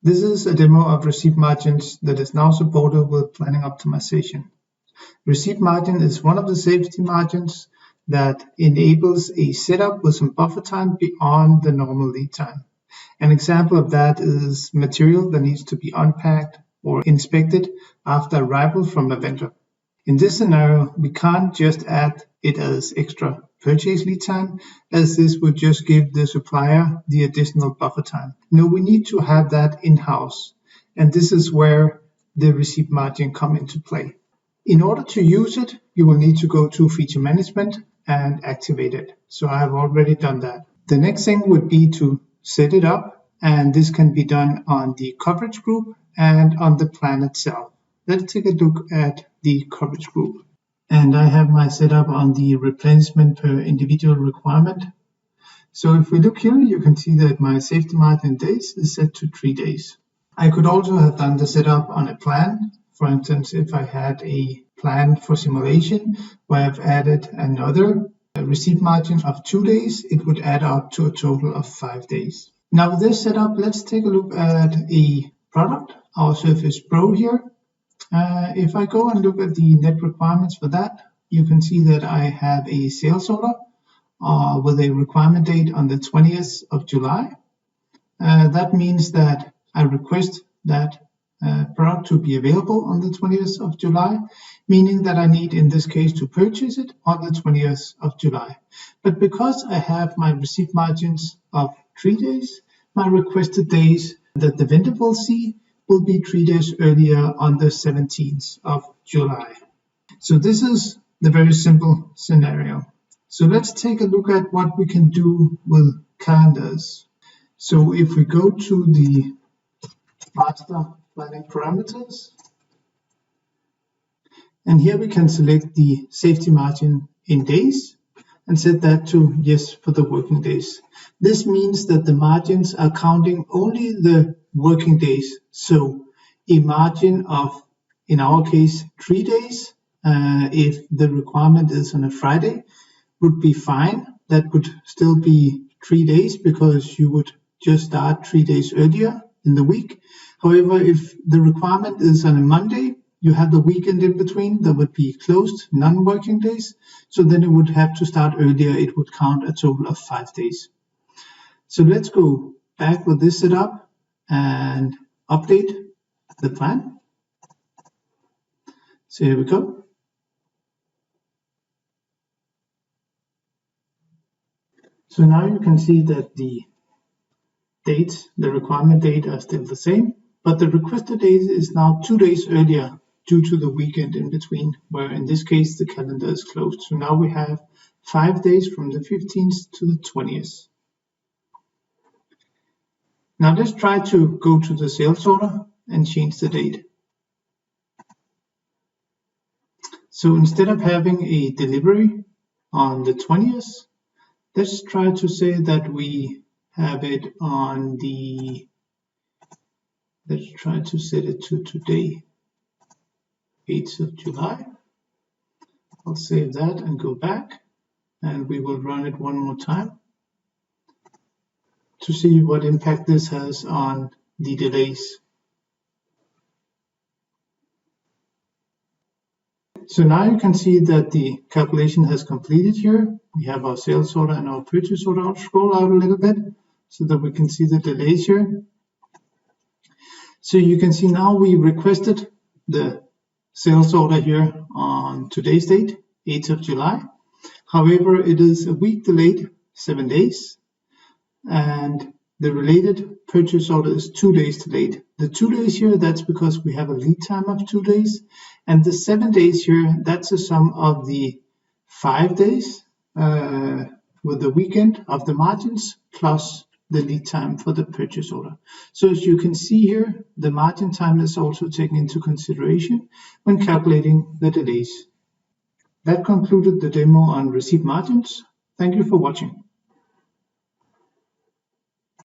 This is a demo of receipt margins that is now supported with planning optimization. Receipt margin is one of the safety margins that enables a setup with some buffer time beyond the normal lead time. An example of that is material that needs to be unpacked or inspected after arrival from a vendor. In this scenario, we can't just add it as extra purchase lead time, as this would just give the supplier the additional buffer time. No, we need to have that in-house, and this is where the receipt margin come into play. In order to use it, you will need to go to feature management and activate it. So I have already done that. The next thing would be to set it up, and this can be done on the coverage group and on the plan itself. Let's take a look at the coverage group. And I have my setup on the replenishment per individual requirement. So if we look here, you can see that my safety margin days is set to 3 days. I could also have done the setup on a plan. For instance, if I had a plan for simulation where I've added another receipt margin of 2 days, it would add up to a total of 5 days. Now with this setup, let's take a look at a product, our Surface Pro here. If I go and look at the net requirements for that, you can see that I have a sales order with a requirement date on the 20th of July. That means that I request that product to be available on the 20th of July, meaning that I need in this case to purchase it on the 20th of July. But because I have my receipt margins of 3 days, my requested days that the vendor will see will be 3 days earlier on the 17th of July. So this is the very simple scenario. So let's take a look at what we can do with calendars. So if we go to the master planning parameters, and here we can select the safety margin in days and set that to yes for the working days. This means that the margins are counting only the working days. So a margin of, in our case, 3 days, if the requirement is on a Friday, would be fine. That would still be 3 days because you would just start 3 days earlier in the week. However, if the requirement is on a Monday, you have the weekend in between, that would be closed, non-working days. So then it would have to start earlier. It would count a total of 5 days. So let's go back with this setup and update the plan. So here we go. So now you can see that the dates, the requirement date are still the same, but the requested date is now 2 days earlier due to the weekend in between, where in this case the calendar is closed. So now we have 5 days from the 15th to the 20th. Now let's try to go to the sales order and change the date. So instead of having a delivery on the 20th, let's try to say that we have it on the, let's try to set it to today, 8th of July. I'll save that and go back, and we will run it one more time to see what impact this has on the delays. So now you can see that the calculation has completed here. We have our sales order and our purchase order. I'll scroll out a little bit so that we can see the delays here. So you can see now we requested the sales order here on today's date, 8th of July. However, it is a week delayed, 7 days. And the related purchase order is 2 days delayed. The 2 days here, that's because we have a lead time of 2 days. And the 7 days here, that's a sum of the 5 days with the weekend of the margins plus the lead time for the purchase order. So as you can see here, the margin time is also taken into consideration when calculating the delays. That concluded the demo on receipt margins. Thank you for watching.